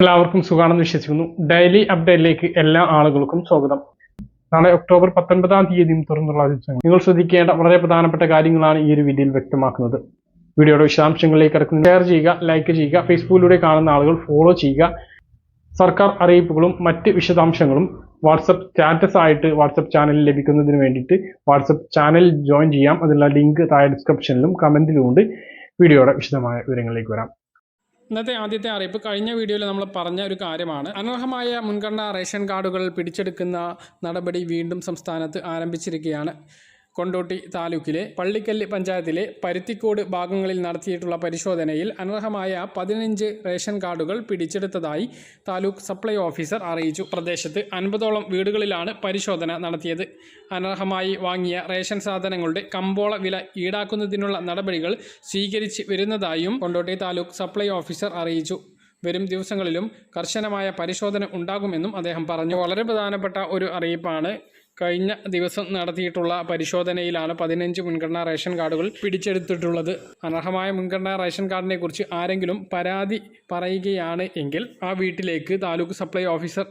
എല്ലാവർക്കും സുഖാണെന്ന് വിശ്വസിക്കുന്നു. ഡെയിലി അപ്ഡേറ്റിലേക്ക് എല്ലാ ആളുകൾക്കും സ്വാഗതം. നാളെ ഒക്ടോബർ 19-ാം തീയതിയും തുറന്നുള്ള ദിവസങ്ങൾ നിങ്ങൾ ശ്രദ്ധിക്കേണ്ട വളരെ പ്രധാനപ്പെട്ട കാര്യങ്ങളാണ് ഈ ഒരു വീഡിയോയിൽ വ്യക്തമാക്കുന്നത്. വീഡിയോയുടെ വിശദാംശങ്ങളിലേക്ക് കിടക്കുന്നത് ഷെയർ ചെയ്യുക, ലൈക്ക് ചെയ്യുക, ഫേസ്ബുക്കിലൂടെ കാണുന്ന ആളുകൾ ഫോളോ ചെയ്യുക. സർക്കാർ അറിയിപ്പുകളും മറ്റ് വിശദാംശങ്ങളും വാട്സപ്പ് സ്റ്റാറ്റസ് ആയിട്ട് വാട്സപ്പ് ചാനലിൽ ലഭിക്കുന്നതിന് വേണ്ടിയിട്ട് വാട്സപ്പ് ചാനൽ ജോയിൻ ചെയ്യാം. അതിനുള്ള ലിങ്ക് താഴെ ഡിസ്ക്രിപ്ഷനിലും കമന്റിലും ഉണ്ട്. വീഡിയോയുടെ വിശദമായ വിവരങ്ങളിലേക്ക് വരാം. ഇന്നത്തെ ആദ്യത്തെ അറിയിപ്പ് കഴിഞ്ഞ വീഡിയോയിൽ നമ്മൾ പറഞ്ഞ ഒരു കാര്യമാണ്. അനർഹമായ മുൻഗണനാ റേഷൻ കാർഡുകൾ പിടിച്ചെടുക്കുന്ന നടപടി വീണ്ടും സംസ്ഥാനത്ത് ആരംഭിച്ചിരിക്കുകയാണ്. കൊണ്ടോട്ടി താലൂക്കിലെ പള്ളിക്കല്ല് പഞ്ചായത്തിലെ പരുത്തിക്കോട് ഭാഗങ്ങളിൽ നടത്തിയിട്ടുള്ള പരിശോധനയിൽ അനർഹമായ 15 റേഷൻ കാർഡുകൾ പിടിച്ചെടുത്തതായി താലൂക്ക് സപ്ലൈ ഓഫീസർ അറിയിച്ചു. പ്രദേശത്ത് 50ഓളം വീടുകളിലാണ് പരിശോധന നടത്തിയത്. അനർഹമായി വാങ്ങിയ റേഷൻ സാധനങ്ങളുടെ കമ്പോള വില ഈടാക്കുന്നതിനുള്ള നടപടികൾ സ്വീകരിച്ച് വരുന്നതായും കൊണ്ടോട്ടി താലൂക്ക് സപ്ലൈ ഓഫീസർ അറിയിച്ചു. വരും ദിവസങ്ങളിലും കർശനമായ പരിശോധന ഉണ്ടാകുമെന്നും അദ്ദേഹം പറഞ്ഞു. വളരെ പ്രധാനപ്പെട്ട ഒരു അറിയിപ്പാണ്. കഴിഞ്ഞ ദിവസം നടത്തിയിട്ടുള്ള പരിശോധനയിലാണ് 15 മുൻഗണനാ റേഷൻ കാർഡുകൾ പിടിച്ചെടുത്തിട്ടുള്ളത്. അനർഹമായ മുൻഗണനാ റേഷൻ കാർഡിനെ കുറിച്ച് ആരെങ്കിലും പരാതി പറയുകയാണ് എങ്കിൽ ആ വീട്ടിലേക്ക് താലൂക്ക് സപ്ലൈ ഓഫീസർ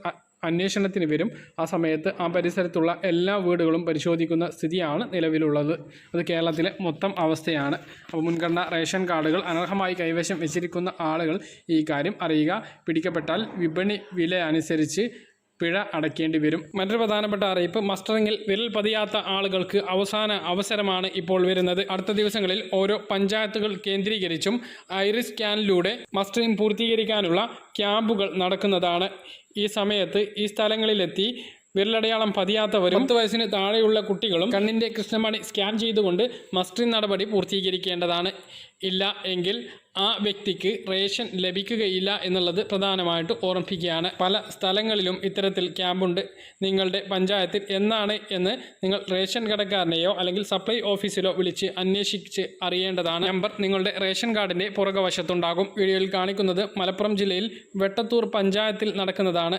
അന്വേഷണത്തിന് വരും. ആ സമയത്ത് ആ പരിസരത്തുള്ള എല്ലാ വീടുകളും പരിശോധിക്കുന്ന സ്ഥിതിയാണ് നിലവിലുള്ളത്. അത് കേരളത്തിലെ മൊത്തം അവസ്ഥയാണ്. അപ്പോൾ മുൻഗണനാ റേഷൻ കാർഡുകൾ അനർഹമായി കൈവശം വെച്ചിരിക്കുന്ന ആളുകൾ ഈ കാര്യം അറിയുക. പിടിക്കപ്പെട്ടാൽ വിപണി വില അനുസരിച്ച് പിഴ അടയ്ക്കേണ്ടി വരും. മറ്റൊരു പ്രധാനപ്പെട്ട അറിയിപ്പ്, മസ്റ്ററിങ്ങിൽ വിരൽ പതിയാത്ത ആളുകൾക്ക് അവസാന അവസരമാണ് ഇപ്പോൾ വരുന്നത്. അടുത്ത ദിവസങ്ങളിൽ ഓരോ പഞ്ചായത്തുകൾ കേന്ദ്രീകരിച്ചും ഐറിസ് സ്കാനിലൂടെ മസ്റ്ററിംഗ് പൂർത്തീകരിക്കാനുള്ള ക്യാമ്പുകൾ നടക്കുന്നതാണ്. ഈ സമയത്ത് ഈ സ്ഥലങ്ങളിലെത്തി വിരലടയാളം പതിയാത്തവരും 10 വയസ്സിന് താഴെയുള്ള കുട്ടികളും കണ്ണിൻ്റെ കൃഷ്ണമണി സ്കാൻ ചെയ്തുകൊണ്ട് മസ്റ്ററിംഗ് നടപടി പൂർത്തീകരിക്കേണ്ടതാണ്. ഇല്ല എങ്കിൽ ആ വ്യക്തിക്ക് റേഷൻ ലഭിക്കുകയില്ല എന്നുള്ളത് പ്രധാനമായിട്ട് ഓർമ്മിപ്പിക്കുകയാണ്. പല സ്ഥലങ്ങളിലും ഇത്തരത്തിൽ ക്യാമ്പുണ്ട്. നിങ്ങളുടെ പഞ്ചായത്തിൽ എന്നാണ് എന്ന് നിങ്ങൾ റേഷൻ കടക്കാരനെയോ അല്ലെങ്കിൽ സപ്ലൈ ഓഫീസിലോ വിളിച്ച് അന്വേഷിച്ച് അറിയേണ്ടതാണ്. നമ്പർ നിങ്ങളുടെ റേഷൻ കാർഡിൻ്റെ പുറകുവശത്തുണ്ടാകും. വീഡിയോയിൽ കാണിക്കുന്നത് മലപ്പുറം ജില്ലയിൽ വെട്ടത്തൂർ പഞ്ചായത്തിൽ നടക്കുന്നതാണ്.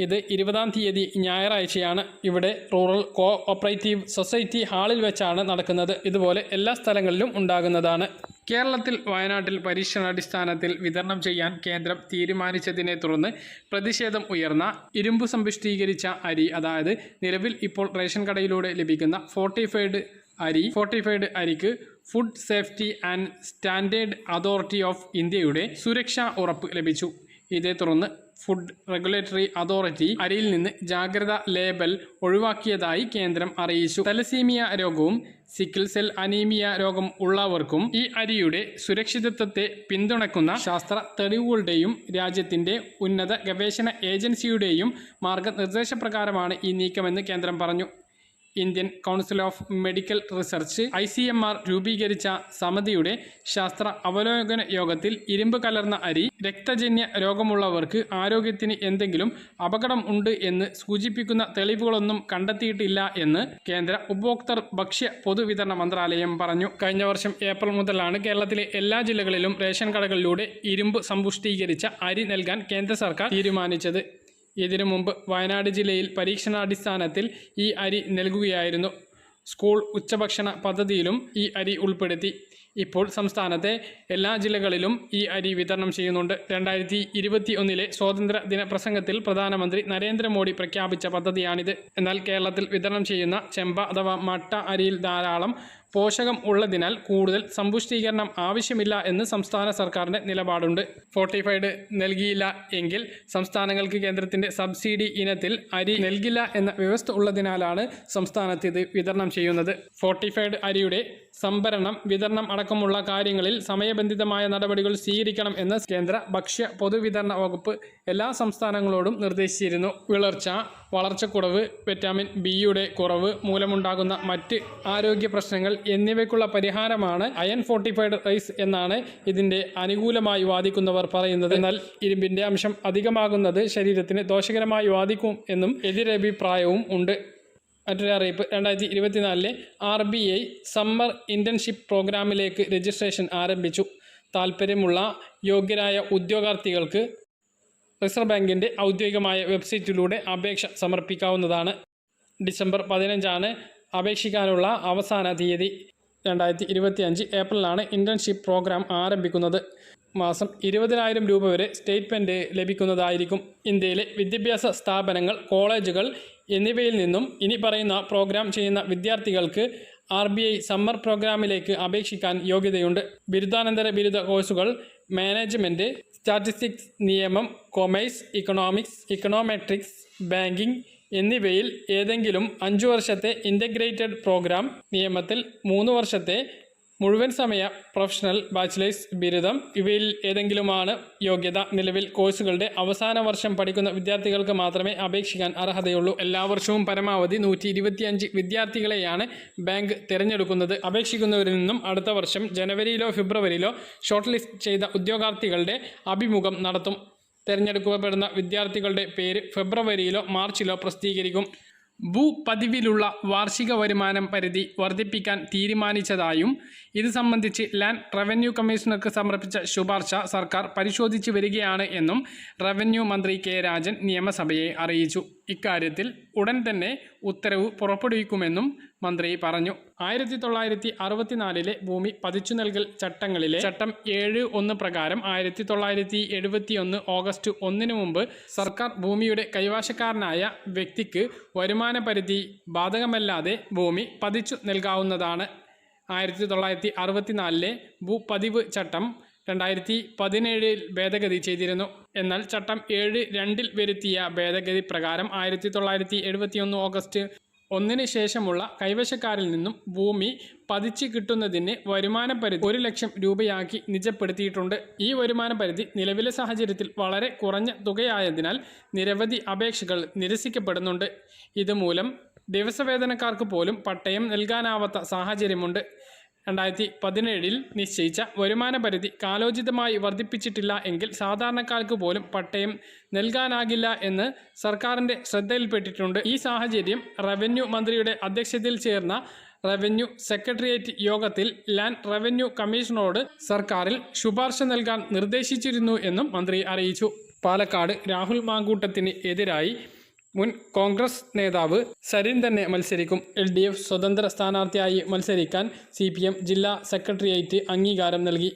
ഇത് 20-ാം തീയതി ഞായറാഴ്ചയാണ്. ഇവിടെ റൂറൽ കോ ഓപ്പറേറ്റീവ് സൊസൈറ്റി ഹാളിൽ വെച്ചാണ് നടക്കുന്നത്. ഇതുപോലെ എല്ലാ സ്ഥലങ്ങളിലും ഉണ്ടാകുന്നതാണ്. കേരളത്തിൽ വയനാട്ടിൽ പരീക്ഷണാടിസ്ഥാനത്തിൽ വിതരണം ചെയ്യാൻ കേന്ദ്രം തീരുമാനിച്ചതിനെ തുടർന്ന് പ്രതിഷേധം ഉയർന്ന ഇരുമ്പ് സമ്പുഷ്ടീകരിച്ച അരി, അതായത് നിലവിൽ ഇപ്പോൾ റേഷൻ കടയിലൂടെ ലഭിക്കുന്ന ഫോർട്ടിഫൈഡ് അരിക്ക് food safety and standard authority of ഇന്ത്യയുടെ സുരക്ഷാ ഉറപ്പ് ലഭിച്ചു. ഇതേ തുടർന്ന് ഫുഡ് റെഗുലേറ്ററി അതോറിറ്റി അരിയിൽ നിന്ന് ജാഗ്രത ലേബൽ ഒഴിവാക്കിയതായി കേന്ദ്രം അറിയിച്ചു. തലസീമിയ രോഗവും സിക്കിൾ സെൽ അനീമിയ രോഗം ഉള്ളവർക്കും ഈ അരിയുടെ സുരക്ഷിതത്വത്തെ പിന്തുണയ്ക്കുന്ന ശാസ്ത്ര തെളിവുകളുടെയും രാജ്യത്തിൻ്റെ ഉന്നത ഗവേഷണ ഏജൻസിയുടെയും മാർഗനിർദ്ദേശപ്രകാരമാണ് ഈ നീക്കമെന്ന് കേന്ദ്രം പറഞ്ഞു. Indian council of medical research ICMR രൂപീകരിച്ച സമിതിയുടെ ശാസ്ത്ര അവലോകന യോഗത്തിൽ ഇരുമ്പ് കലർന്ന അരി രക്തജന്യ രോഗമുള്ളവർക്ക് ആരോഗ്യത്തിന് എന്തെങ്കിലും അപകടം ഉണ്ട് എന്ന് സൂചിപ്പിക്കുന്ന തെളിവുകളൊന്നും കണ്ടെത്തിയിട്ടില്ല എന്ന് കേന്ദ്ര ഉപഭോക്തൃ ഭക്ഷ്യ പൊതുവിതരണ മന്ത്രാലയം പറഞ്ഞു. കഴിഞ്ഞ വർഷം ഏപ്രിൽ മുതലാണ് കേരളത്തിലെ എല്ലാ ജില്ലകളിലും റേഷൻ കടകളിലൂടെ ഇരുമ്പ് സമ്പുഷ്ടീകരിച്ച അരി നൽകാൻ കേന്ദ്ര സർക്കാർ തീരുമാനിച്ചത്. ഇതിനു മുമ്പ് വയനാട് ജില്ലയിൽ പരീക്ഷണാടിസ്ഥാനത്തിൽ ഈ അരി നൽകുകയായിരുന്നു. സ്കൂൾ ഉച്ചഭക്ഷണ പദ്ധതിയിലും ഈ അരി ഉൾപ്പെടുത്തി. ഇപ്പോൾ സംസ്ഥാനത്തെ എല്ലാ ജില്ലകളിലും ഈ അരി വിതരണം ചെയ്യുന്നുണ്ട്. 2021 സ്വാതന്ത്ര്യ ദിന പ്രസംഗത്തിൽ പ്രധാനമന്ത്രി നരേന്ദ്രമോദി പ്രഖ്യാപിച്ച പദ്ധതിയാണിത്. എന്നാൽ കേരളത്തിൽ വിതരണം ചെയ്യുന്ന ചെമ്പ അഥവാ മട്ട അരിയിൽ ധാരാളം പോഷകം ഉള്ളതിനാൽ കൂടുതൽ സമ്പുഷ്ടീകരണം ആവശ്യമില്ല എന്ന് സംസ്ഥാന സർക്കാരിൻ്റെ നിലപാടുണ്ട്. ഫോർട്ടിഫൈഡ് നൽകിയില്ല എങ്കിൽ സംസ്ഥാനങ്ങൾക്ക് കേന്ദ്രത്തിൻ്റെ സബ്സിഡി ഇനത്തിൽ അരി നൽകില്ല എന്ന വ്യവസ്ഥ ഉള്ളതിനാലാണ് സംസ്ഥാനത്ത് ഇത് വിതരണം ചെയ്യുന്നത്. ഫോർട്ടിഫൈഡ് അരിയുടെ സംഭരണം, വിതരണം അടക്കമുള്ള കാര്യങ്ങളിൽ സമയബന്ധിതമായ നടപടികൾ സ്വീകരിക്കണം എന്ന് കേന്ദ്ര ഭക്ഷ്യ പൊതുവിതരണ വകുപ്പ് എല്ലാ സംസ്ഥാനങ്ങളോടും നിർദ്ദേശിച്ചിരുന്നു. വളർച്ചക്കുറവ്, വിറ്റാമിൻ ബിയുടെ കുറവ് മൂലമുണ്ടാകുന്ന മറ്റ് ആരോഗ്യ പ്രശ്നങ്ങൾ എന്നിവയ്ക്കുള്ള പരിഹാരമാണ് അയൺ ഫോർട്ടിഫൈഡ് റൈസ് എന്നാണ് ഇതിൻ്റെ അനുകൂലമായി വാദിക്കുന്നവർ പറയുന്നത്. എന്നാൽ ഇരുമ്പിൻ്റെ അംശം അധികമാകുന്നത് ശരീരത്തിന് ദോഷകരമായി ബാധിക്കും എന്നും എതിരഭിപ്രായവും ഉണ്ട്. മറ്റൊരു അറിയിപ്പ്, 2024 RBI സമ്മർ ഇൻറ്റേൺഷിപ്പ് പ്രോഗ്രാമിലേക്ക് രജിസ്ട്രേഷൻ ആരംഭിച്ചു. താൽപ്പര്യമുള്ള യോഗ്യരായ ഉദ്യോഗാർത്ഥികൾക്ക് റിസർവ് ബാങ്കിൻ്റെ ഔദ്യോഗികമായ വെബ്സൈറ്റിലൂടെ അപേക്ഷ സമർപ്പിക്കാവുന്നതാണ്. ഡിസംബർ 15 അപേക്ഷിക്കാനുള്ള അവസാന തീയതി. 2025 ഏപ്രിലാണ് ഇൻറ്റേൺഷിപ്പ് പ്രോഗ്രാം ആരംഭിക്കുന്നത്. മാസം 20,000 രൂപ വരെ സ്റ്റേറ്റ്മെൻറ്റ് ലഭിക്കുന്നതായിരിക്കും. ഇന്ത്യയിലെ വിദ്യാഭ്യാസ സ്ഥാപനങ്ങൾ, കോളേജുകൾ എന്നിവയിൽ നിന്നും ഇനി പറയുന്ന പ്രോഗ്രാം ചെയ്യുന്ന വിദ്യാർത്ഥികൾക്ക് RBI സമ്മർ പ്രോഗ്രാമിലേക്ക് അപേക്ഷിക്കാൻ യോഗ്യതയുണ്ട്. ബിരുദാനന്തര ബിരുദ കോഴ്സുകൾ മാനേജ്മെൻറ്റ്, സ്റ്റാറ്റിസ്റ്റിക്സ്, നിയമം, കൊമേഴ്സ്, ഇക്കണോമിക്സ്, ഇക്കണോമെട്രിക്സ്, ബാങ്കിംഗ് എന്നിവയിൽ ഏതെങ്കിലും 5 വർഷത്തെ ഇൻ്റഗ്രേറ്റഡ് പ്രോഗ്രാം, നിയമത്തിൽ 3 വർഷത്തെ മുഴുവൻ സമയ പ്രൊഫഷണൽ ബാച്ചിലേഴ്സ് ബിരുദം ഇവയിൽ ഏതെങ്കിലുമാണ് യോഗ്യത. നിലവിൽ കോഴ്സുകളുടെ അവസാന വർഷം പഠിക്കുന്ന വിദ്യാർത്ഥികൾക്ക് മാത്രമേ അപേക്ഷിക്കാൻ അർഹതയുള്ളൂ. എല്ലാ വർഷവും പരമാവധി 125 വിദ്യാർത്ഥികളെയാണ് ബാങ്ക് തിരഞ്ഞെടുക്കുന്നത്. അപേക്ഷിക്കുന്നവരിൽ നിന്നും അടുത്ത വർഷം ജനുവരിയിലോ ഫെബ്രുവരിയിലോ ഷോർട്ട് ലിസ്റ്റ് ചെയ്ത ഉദ്യോഗാർത്ഥികളുടെ അഭിമുഖം നടത്തും. തിരഞ്ഞെടുക്കപ്പെടുന്ന വിദ്യാർത്ഥികളുടെ പേര് ഫെബ്രുവരിയിലോ മാർച്ചിലോ പ്രസിദ്ധീകരിക്കും. ഭൂപതിവിലുള്ള വാർഷിക വരുമാനം പരിധി വർദ്ധിപ്പിക്കാൻ തീരുമാനിച്ചതായും ഇത് സംബന്ധിച്ച് ലാൻഡ് റവന്യൂ കമ്മീഷണർക്ക് സമർപ്പിച്ച ശുപാർശ സർക്കാർ പരിശോധിച്ചു വരികയാണ് എന്നും റവന്യൂ മന്ത്രി കെ രാജൻ നിയമസഭയെ അറിയിച്ചു. ഇക്കാര്യത്തിൽ ഉടൻ തന്നെ ഉത്തരവ് പുറപ്പെടുവിക്കുമെന്നും മന്ത്രി പറഞ്ഞു. 1964 ഭൂമി പതിച്ചു നൽകൽ ചട്ടങ്ങളിലെ ചട്ടം 7(1) പ്രകാരം 1971 ഓഗസ്റ്റ് 1 മുമ്പ് സർക്കാർ ഭൂമിയുടെ കൈവശക്കാരനായ വ്യക്തിക്ക് വരുമാന പരിധി ബാധകമല്ലാതെ ഭൂമി പതിച്ചു നൽകാവുന്നതാണ്. 1964 ഭൂപതിവ് ചട്ടം 2017 ഭേദഗതി ചെയ്തിരുന്നു. എന്നാൽ ചട്ടം 7(2) വരുത്തിയ ഭേദഗതി പ്രകാരം 1971 ഓഗസ്റ്റ് 1 ശേഷമുള്ള കൈവശക്കാരിൽ നിന്നും ഭൂമി പതിച്ച് കിട്ടുന്നതിന് വരുമാന പരിധി 1 ലക്ഷം രൂപയാക്കി നിജപ്പെടുത്തിയിട്ടുണ്ട്. ഈ വരുമാന പരിധി നിലവിലെ സാഹചര്യത്തിൽ വളരെ കുറഞ്ഞ തുകയായതിനാൽ നിരവധി അപേക്ഷകൾ നിരസിക്കപ്പെടുന്നുണ്ട്. ഇതുമൂലം ദിവസവേതനക്കാർക്ക് പോലും പട്ടയം നൽകാനാവാത്ത സാഹചര്യമുണ്ട്. 2017 നിശ്ചയിച്ച വരുമാന പരിധി കാലോചിതമായി വർദ്ധിപ്പിച്ചിട്ടില്ല എങ്കിൽ സാധാരണക്കാർക്ക് പോലും പട്ടയം നൽകാനാകില്ല എന്ന് സർക്കാരിൻ്റെ ശ്രദ്ധയിൽപ്പെട്ടിട്ടുണ്ട്. ഈ സാഹചര്യം റവന്യൂ മന്ത്രിയുടെ അധ്യക്ഷതയിൽ ചേർന്ന റവന്യൂ സെക്രട്ടേറിയറ്റ് യോഗത്തിൽ ലാൻഡ് റവന്യൂ കമ്മീഷനോട് സർക്കാരിൽ ശുപാർശ നൽകാൻ നിർദ്ദേശിച്ചിരുന്നു എന്നും മന്ത്രി അറിയിച്ചു. പാലക്കാട് രാഹുൽ മാങ്കൂട്ടത്തിന് എതിരായി മുൻ കോൺഗ്രസ് നേതാവ് സരിൻ തന്നെ മത്സരിക്കും. LDF സ്വതന്ത്ര സ്ഥാനാർത്ഥിയായി മത്സരിക്കാൻ CPM ജില്ലാ സെക്രട്ടേറിയറ്റ് അംഗീകാരം നൽകി.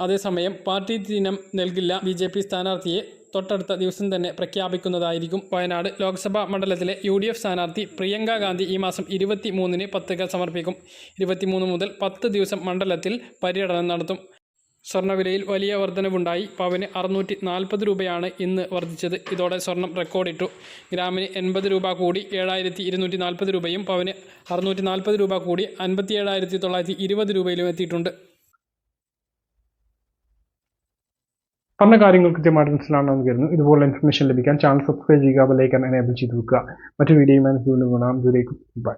അതേസമയം പാർട്ടി ചിഹ്നം നൽകില്ല. BJP സ്ഥാനാർത്ഥിയെ തൊട്ടടുത്ത ദിവസം തന്നെ പ്രഖ്യാപിക്കുന്നതായിരിക്കും. വയനാട് ലോക്സഭാ മണ്ഡലത്തിലെ UDF സ്ഥാനാർത്ഥി പ്രിയങ്ക ഗാന്ധി ഈ മാസം 23 പത്രിക സമർപ്പിക്കും. 23 മുതൽ 10 ദിവസം മണ്ഡലത്തിൽ പര്യടനം നടത്തും. സ്വർണ്ണവിലയിൽ വലിയ വർധനവുണ്ടായി. പവന് 640 രൂപയാണ് ഇന്ന് വർദ്ധിച്ചത്. ഇതോടെ സ്വർണം റെക്കോർഡിട്ടു. ഗ്രാമിന് 80 രൂപ കൂടി 7240 രൂപയും പവന് 640 രൂപ കൂടി 57,920 രൂപയിലും എത്തിയിട്ടുണ്ട്. പറഞ്ഞ കാര്യങ്ങൾ കൃത്യമായിട്ട് മനസ്സിലാണെന്ന് കരുതുന്നു. ഇതുപോലെ ഇൻഫർമേഷൻ ലഭിക്കാൻ ചാനൽ സബ്സ്ക്രൈബ് ചെയ്യുക, ബെൽ ഐക്കൺ എനേബിൾ ചെയ്ത് വെക്കുക. മറ്റു വീഡിയോയുമായി വീണ്ടും കാണാം. ദൂരേക്കും ബൈ.